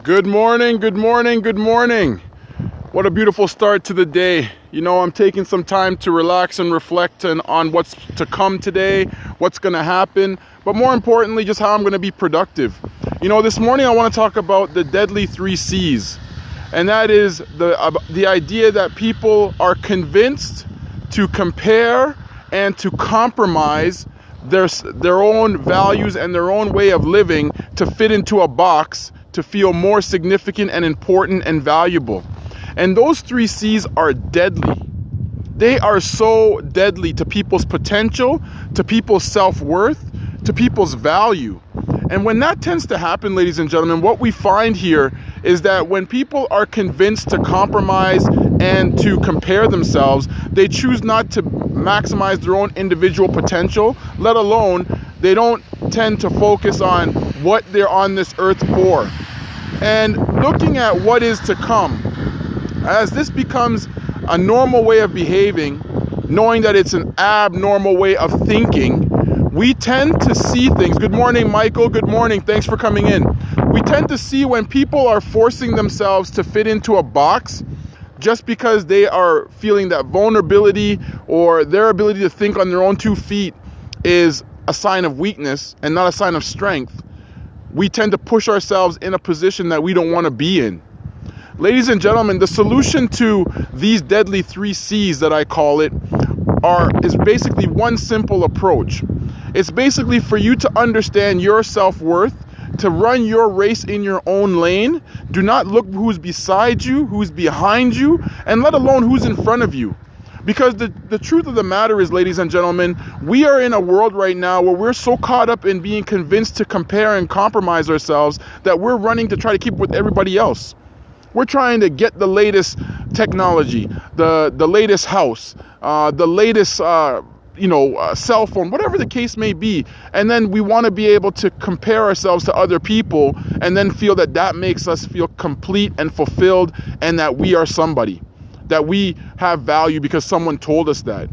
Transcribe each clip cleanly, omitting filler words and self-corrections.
Good morning, good morning, good morning. What a beautiful start to the day. You know, I'm taking some time to relax and reflect on what's to come today, what's going to happen, but more importantly, just how I'm going to be productive. You know, this morning I want to talk about the deadly 3C's, and that is the idea that people are convinced to compare and to compromise their own values and their own way of living to fit into a box to feel more significant and important and valuable. And those 3C's are deadly. They are so deadly to people's potential, to people's self-worth, to people's value. And when that tends to happen, ladies and gentlemen, what we find here is that when people are convinced to compromise and to compare themselves, they choose not to maximize their own individual potential, let alone they don't tend to focus on what they're on this earth for. And looking at what is to come, as this becomes a normal way of behaving, knowing that it's an abnormal way of thinking, we tend to see things. Good morning, Michael. Good morning. Thanks for coming in. We tend to see when people are forcing themselves to fit into a box just because they are feeling that vulnerability or their ability to think on their own 2 feet is a sign of weakness and not a sign of strength. We tend to push ourselves in a position that we don't want to be in. Ladies and gentlemen, the solution to these deadly 3C's that I call it is basically one simple approach. It's basically for you to understand your self-worth, to run your race in your own lane. Do not look who's beside you, who's behind you, and let alone who's in front of you. Because the truth of the matter is, ladies and gentlemen, we are in a world right now where we're so caught up in being convinced to compare and compromise ourselves that we're running to try to keep up with everybody else. We're trying to get the latest technology, the latest house, the latest cell phone, whatever the case may be. And then we want to be able to compare ourselves to other people and then feel that makes us feel complete and fulfilled and that we are somebody, that we have value because someone told us that.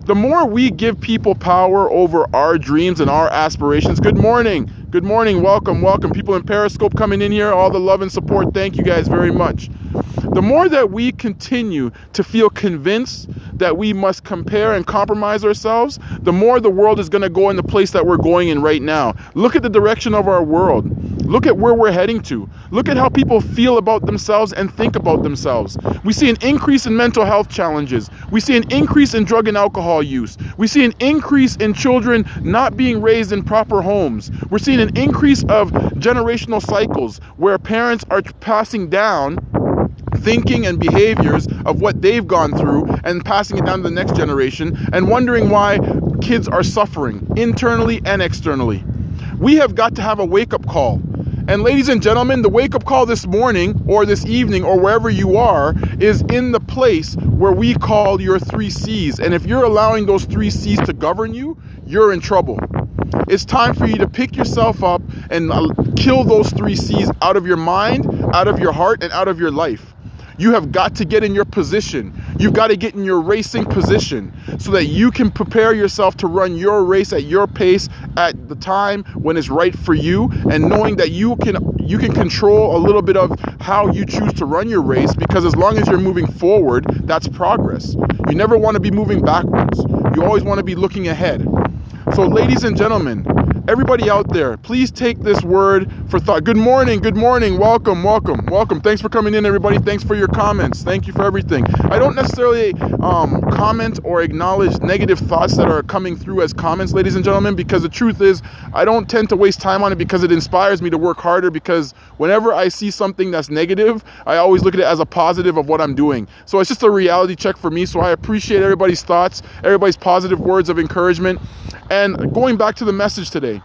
The more we give people power over our dreams and our aspirations. Good morning. Good morning. Welcome. People in Periscope coming in here. All the love and support. Thank you guys very much. The more that we continue to feel convinced that we must compare and compromise ourselves, the more the world is going to go in the place that we're going in right now. Look at the direction of our world. Look at where we're heading to. Look at how people feel about themselves and think about themselves. We see an increase in mental health challenges. We see an increase in drug and alcohol use. We see an increase in children not being raised in proper homes. We're seeing an increase of generational cycles where parents are passing down thinking and behaviors of what they've gone through and passing it down to the next generation and wondering why kids are suffering internally and externally. We have got to have a wake-up call. And ladies and gentlemen, the wake-up call this morning or this evening or wherever you are is in the place where we call your 3C's. And if you're allowing those 3C's to govern you, you're in trouble. It's time for you to pick yourself up and kill those 3C's out of your mind, out of your heart, and out of your life. You have got to get in your position. You've got to get in your racing position so that you can prepare yourself to run your race at your pace at the time when it's right for you, and knowing that you can control a little bit of how you choose to run your race, because as long as you're moving forward, that's progress. You never want to be moving backwards. You always want to be looking ahead. So ladies and gentlemen, everybody out there, please take this word for thought. Good morning. Welcome. Thanks for coming in, everybody. Thanks for your comments. Thank you for everything. I don't necessarily comment or acknowledge negative thoughts that are coming through as comments, ladies and gentlemen, because the truth is I don't tend to waste time on it because it inspires me to work harder, because whenever I see something that's negative, I always look at it as a positive of what I'm doing. So it's just a reality check for me. So I appreciate everybody's thoughts, everybody's positive words of encouragement. And going back to the message today,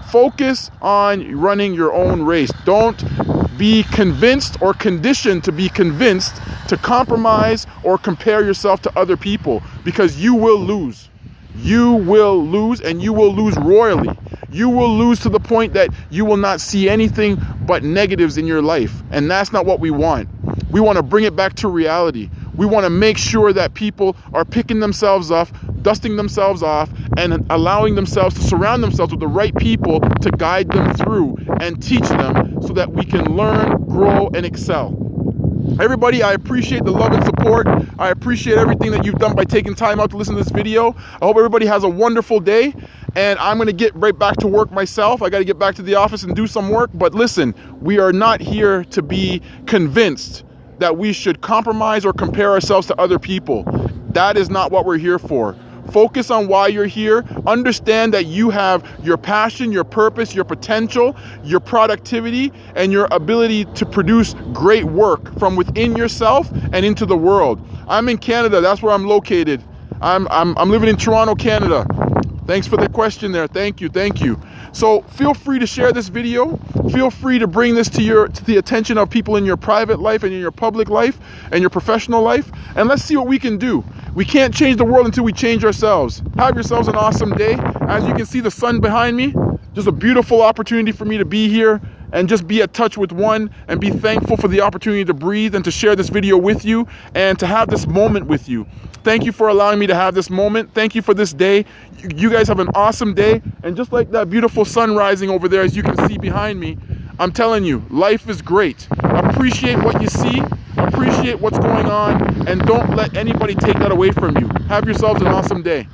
focus on running your own race. Don't be convinced or conditioned to be convinced to compromise or compare yourself to other people, because you will lose. You will lose, and you will lose royally. You will lose to the point that you will not see anything but negatives in your life. And that's not what we want. We want to bring it back to reality. We want to make sure that people are picking themselves up, dusting themselves off, and allowing themselves to surround themselves with the right people to guide them through and teach them so that we can learn, grow, and excel. Everybody, I appreciate the love and support. I appreciate everything that you've done by taking time out to listen to this video. I hope everybody has a wonderful day, and I'm going to get right back to work myself. I got to get back to the office and do some work. But listen, we are not here to be convinced that we should compromise or compare ourselves to other people. That is not what we're here for. Focus on why you're here. Understand that you have your passion, your purpose, your potential, your productivity, and your ability to produce great work from within yourself and into the world. I'm in Canada. That's where I'm located. I'm living in Toronto, Canada. Thanks for the question there. Thank you. Thank you. So feel free to share this video. Feel free to bring this to the attention of people in your private life and in your public life and your professional life. And let's see what we can do. We can't change the world until we change ourselves. Have yourselves an awesome day. As you can see the sun behind me, just a beautiful opportunity for me to be here and just be at touch with one and be thankful for the opportunity to breathe and to share this video with you and to have this moment with you. Thank you for allowing me to have this moment. Thank you for this day. You guys have an awesome day. And just like that beautiful sun rising over there, as you can see behind me, I'm telling you, life is great. Appreciate what you see. Appreciate what's going on. And don't let anybody take that away from you. Have yourselves an awesome day.